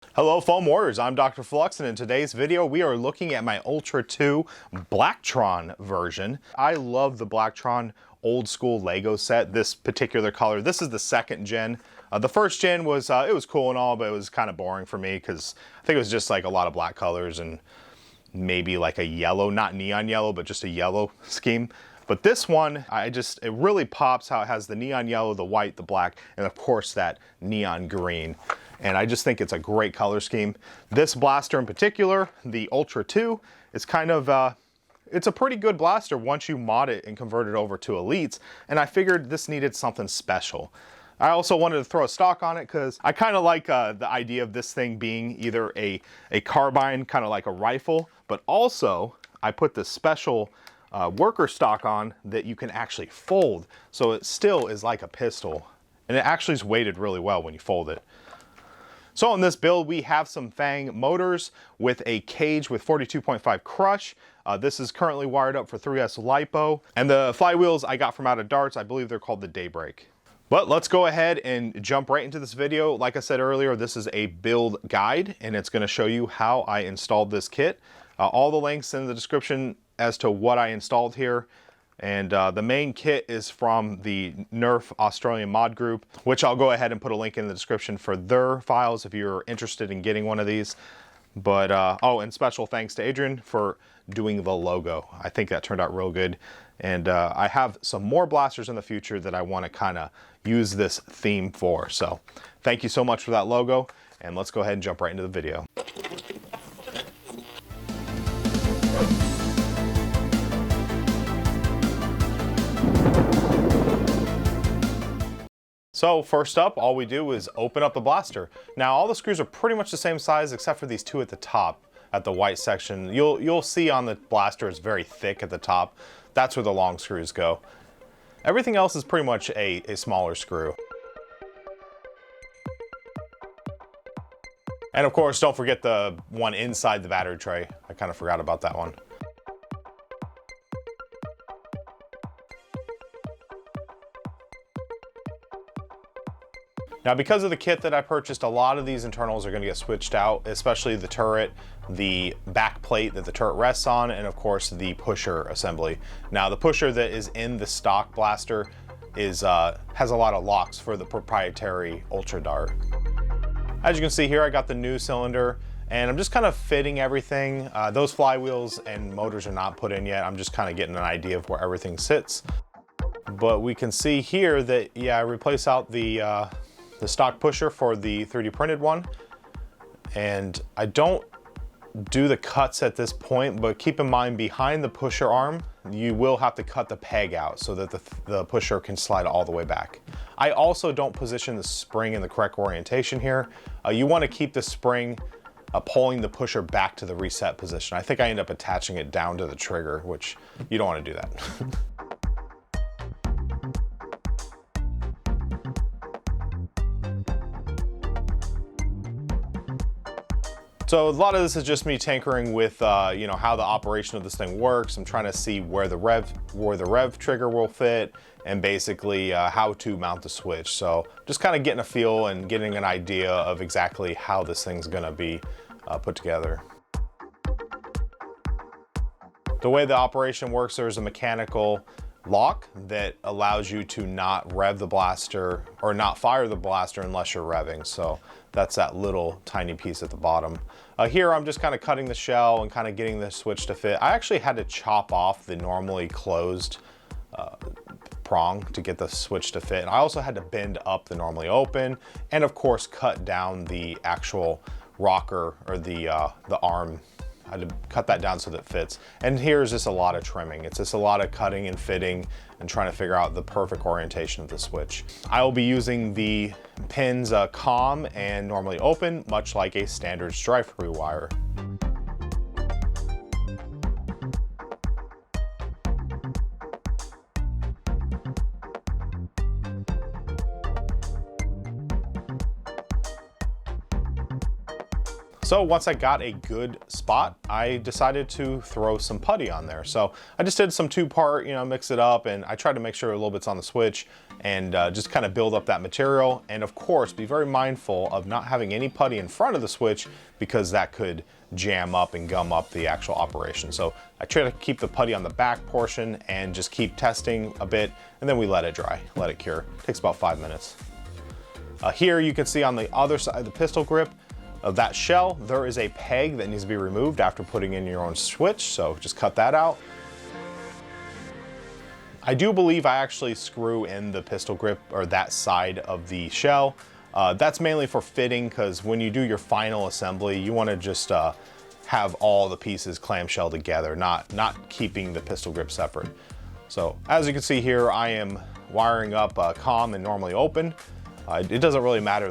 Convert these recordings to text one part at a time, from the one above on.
Hello foam warriors, I'm DrFlux, and in today's video we are looking at my Ultra 2 Blacktron version. I love the Blacktron old school Lego set, this particular color. This is the second gen. The first gen was, it was cool and all, but it was kind of boring for me because I think it was just like a lot of black colors and maybe like a yellow, not neon yellow, but just a yellow scheme. But this one, it really pops how it has the neon yellow, the white, the black, and of course that neon green. And I just think it's a great color scheme. This blaster in particular, the Ultra 2, is kind of, it's a pretty good blaster once you mod it and convert it over to Elites. And I figured this needed something special. I also wanted to throw a stock on it because I kind of like the idea of this thing being either a carbine, kind of like a rifle, but also I put this special worker stock on that you can actually fold. So it still is like a pistol. And it actually is weighted really well when you fold it. So in this build, we have some Fang motors with a cage with 42.5 crush. This is currently wired up for 3S LiPo. And the flywheels I got from out of Darts, I believe they're called the Daybreak. But let's go ahead and jump right into this video. Like I said earlier, this is a build guide, and it's going to show you how I installed this kit. All the links in the description as to what I installed here. And the main kit is from the Nerf Australian mod group, which I'll go ahead and put a link in the description for their files if you're interested in getting one of these. But, oh, and special thanks to Ehdrien for doing the logo. I think that turned out real good. And I have some more blasters in the future that I want to kind of use this theme for. So thank you so much for that logo. And let's go ahead and jump right into the video. So first up, all we do is open up the blaster. Now all the screws are pretty much the same size except for these two at the top, at the white section. You'll see on the blaster it's very thick at the top. That's where the long screws go. Everything else is pretty much a smaller screw. And of course, don't forget the one inside the battery tray. I kind of forgot about that one. Now, because of the kit that I purchased, a lot of these internals are going to get switched out, especially the turret, the back plate that the turret rests on, and of course the pusher assembly. Now, the pusher that is in the stock blaster has a lot of locks for the proprietary Ultra Dart. As you can see here, I got the new cylinder, and I'm just kind of fitting everything. Those flywheels and motors are not put in yet. I'm just kind of getting an idea of where everything sits. But we can see here that, yeah, I replaced out the stock pusher for the 3D printed one. And I don't do the cuts at this point, but keep in mind behind the pusher arm, you will have to cut the peg out so that the pusher can slide all the way back. I also don't position the spring in the correct orientation here. You want to keep the spring pulling the pusher back to the reset position. I think I end up attaching it down to the trigger, which you don't want to do that. So a lot of this is just me tinkering with, you know, how the operation of this thing works. I'm trying to see where the rev trigger will fit, and basically how to mount the switch. So just kind of getting a feel and getting an idea of exactly how this thing's gonna be put together. The way the operation works, there's a mechanical lock that allows you to not rev the blaster or not fire the blaster unless you're revving. So that's that little tiny piece at the bottom. Here I'm just kind of cutting the shell and kind of getting the switch to fit. I actually had to chop off the normally closed prong to get the switch to fit. And I also had to bend up the normally open, and of course cut down the actual rocker or the arm. I had to cut that down so that it fits. And here's just a lot of trimming. It's just a lot of cutting and fitting and trying to figure out the perfect orientation of the switch. I will be using the pins COM and normally open, much like a standard stripe rewire. So once I got a good spot, I decided to throw some putty on there. So I just did some 2-part, mix it up, and I tried to make sure a little bit's on the switch and just kind of build up that material. And of course, be very mindful of not having any putty in front of the switch because that could jam up and gum up the actual operation. So I try to keep the putty on the back portion and just keep testing a bit, and then we let it dry, let it cure. It takes about 5 minutes. Here you can see on the other side of the pistol grip of that shell, there is a peg that needs to be removed after putting in your own switch, so just cut that out. I do believe I actually screw in the pistol grip or that side of the shell. That's mainly for fitting, because when you do your final assembly, you want to just have all the pieces clamshell together, not keeping the pistol grip separate. So as you can see here, I am wiring up COM and normally open. It doesn't really matter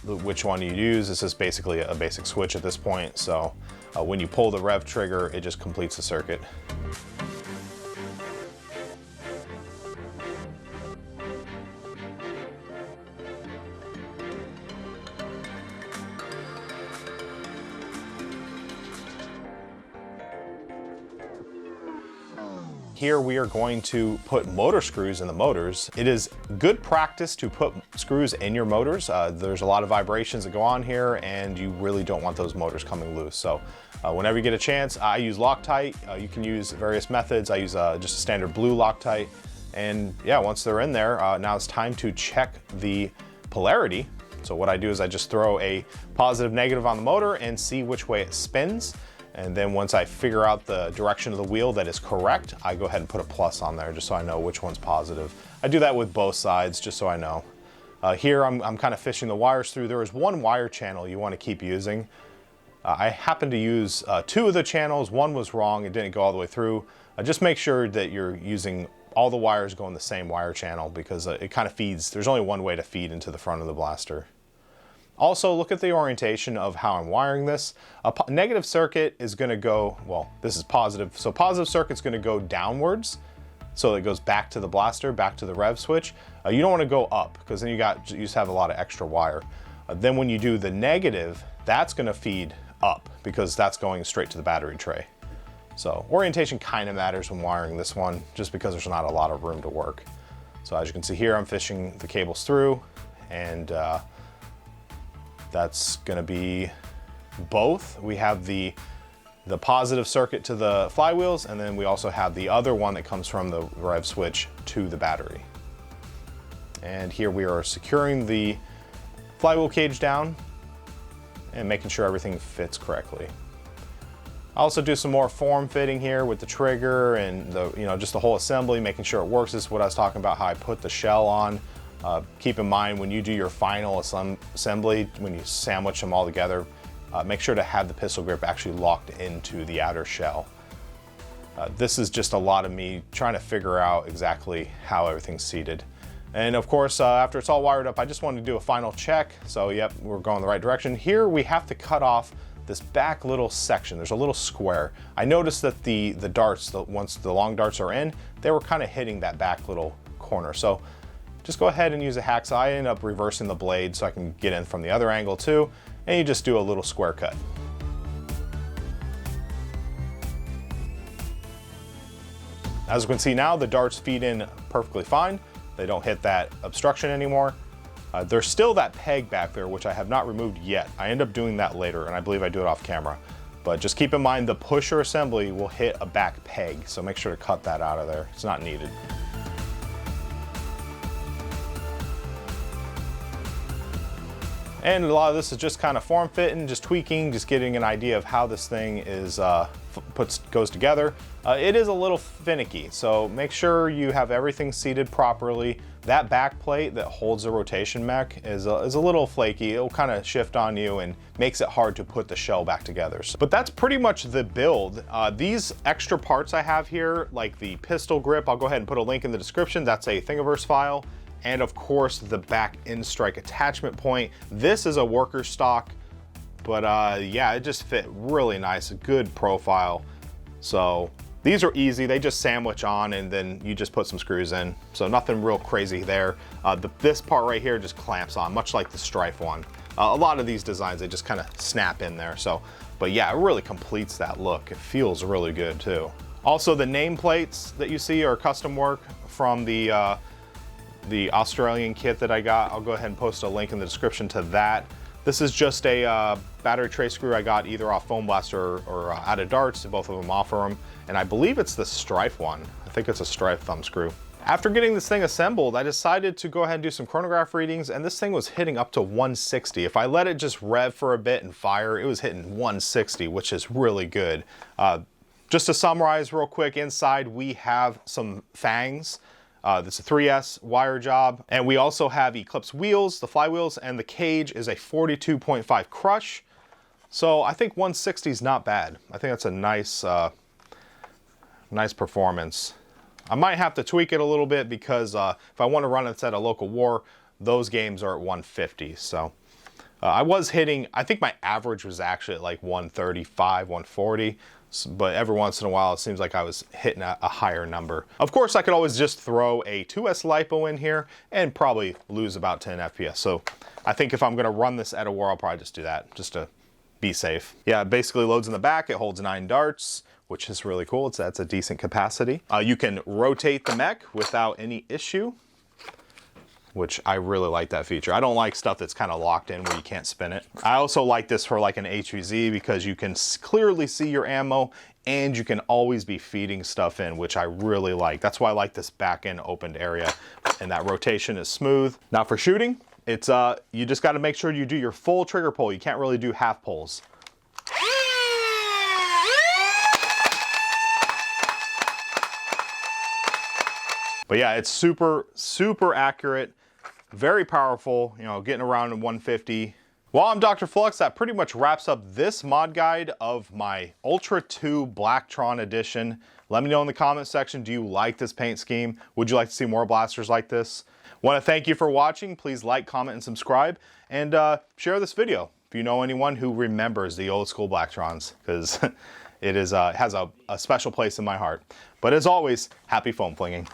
which one you use. This is basically a basic switch at this point. So when you pull the rev trigger, it just completes the circuit. Here we are going to put motor screws in the motors. It is good practice to put screws in your motors. There's a lot of vibrations that go on here, and you really don't want those motors coming loose. So whenever you get a chance, I use Loctite. You can use various methods. I use just a standard blue Loctite. And yeah, once they're in there, now it's time to check the polarity. So what I do is I just throw a positive, negative on the motor and see which way it spins. And then once I figure out the direction of the wheel that is correct, I go ahead and put a plus on there just so I know which one's positive. I do that with both sides just so I know. Here I'm kind of fishing the wires through. There is one wire channel you want to keep using. I happened to use 2 of the channels. One was wrong, it didn't go all the way through. Just make sure that you're using all the wires go in the same wire channel, because it kind of feeds, there's only one way to feed into the front of the blaster. Also, look at the orientation of how I'm wiring this. A negative circuit is going to go, well, this is positive, so positive circuit's going to go downwards, so it goes back to the blaster, back to the rev switch. You don't want to go up, because then you just have a lot of extra wire. Then when you do the negative, that's going to feed up, because that's going straight to the battery tray. So orientation kind of matters when wiring this one, just because there's not a lot of room to work. So as you can see here, I'm fishing the cables through, and that's going to be both. We have the positive circuit to the flywheels, and then we also have the other one that comes from the rev switch to the battery. And here we are securing the flywheel cage down and making sure everything fits correctly. I also do some more form fitting here with the trigger and just the whole assembly, making sure it works. This is what I was talking about, how I put the shell on. Keep in mind when you do your final assembly, when you sandwich them all together, make sure to have the pistol grip actually locked into the outer shell. This is just a lot of me trying to figure out exactly how everything's seated. And of course, after it's all wired up, I just wanted to do a final check. So yep, we're going the right direction. Here we have to cut off this back little section. There's a little square. I noticed that the darts, once the long darts are in, they were kind of hitting that back little corner. So just go ahead and use a hacksaw. I end up reversing the blade so I can get in from the other angle too, and you just do a little square cut. As you can see now, the darts feed in perfectly fine. They don't hit that obstruction anymore. There's still that peg back there, which I have not removed yet. I end up doing that later, and I believe I do it off camera. But just keep in mind the pusher assembly will hit a back peg, so make sure to cut that out of there. It's not needed. And a lot of this is just kind of form fitting, just tweaking, just getting an idea of how this thing is goes together. It is a little finicky, so make sure you have everything seated properly. That back plate that holds the rotation mech is a little flaky. It'll kind of shift on you and makes it hard to put the shell back together. But that's pretty much the build. These extra parts I have here, like the pistol grip, I'll go ahead and put a link in the description. That's a Thingiverse file. And of course, the back end strike attachment point. This is a worker stock, but yeah, it just fit really nice, a good profile. So these are easy, they just sandwich on and then you just put some screws in. So nothing real crazy there. This part right here just clamps on, much like the Strife one. A lot of these designs, they just kind of snap in there. So, but yeah, it really completes that look. It feels really good too. Also, the nameplates that you see are custom work from the Australian kit that I got. I'll go ahead and post a link in the description to that. This is just a battery tray screw I got either off Foam Blaster or out of Darts. Both of them offer them. And I believe it's the Strife one. I think it's a Strife thumb screw. After getting this thing assembled, I decided to go ahead and do some chronograph readings, and this thing was hitting up to 160. If I let it just rev for a bit and fire, it was hitting 160, which is really good. Just to summarize real quick, inside we have some fangs. This is a 3S wire job, and we also have Eclipse wheels, the flywheels, and the cage is a 42.5 crush. So I think 160 is not bad. I think that's a nice, nice performance. I might have to tweak it a little bit because if I want to run it at a local war, those games are at 150. So I was hitting, I think my average was actually at like 135, 140. But every once in a while, it seems like I was hitting a higher number. Of course, I could always just throw a 2S LiPo in here and probably lose about 10 FPS. So I think if I'm gonna run this at a war, I'll probably just do that, just to be safe. Yeah, it basically loads in the back. It holds 9 darts, which is really cool. That's a decent capacity. You can rotate the mech without any issue, which I really like that feature. I don't like stuff that's kind of locked in where you can't spin it. I also like this for like an HVZ because you can clearly see your ammo and you can always be feeding stuff in, which I really like. That's why I like this back end opened area, and that rotation is smooth. Now for shooting, it's you just gotta make sure you do your full trigger pull. You can't really do half pulls. But yeah, it's super, super accurate, very powerful, you know, getting around in 150. Well, I'm DrFlux. That pretty much wraps up this mod guide of my Ultra 2 Blacktron edition. Let me know in the comment section, do you like this paint scheme? Would you like to see more blasters like this? Want to thank you for watching. Please like, comment, and subscribe, and share this video if you know anyone who remembers the old school Blacktrons, because it has a special place in my heart. But as always, happy foam flinging.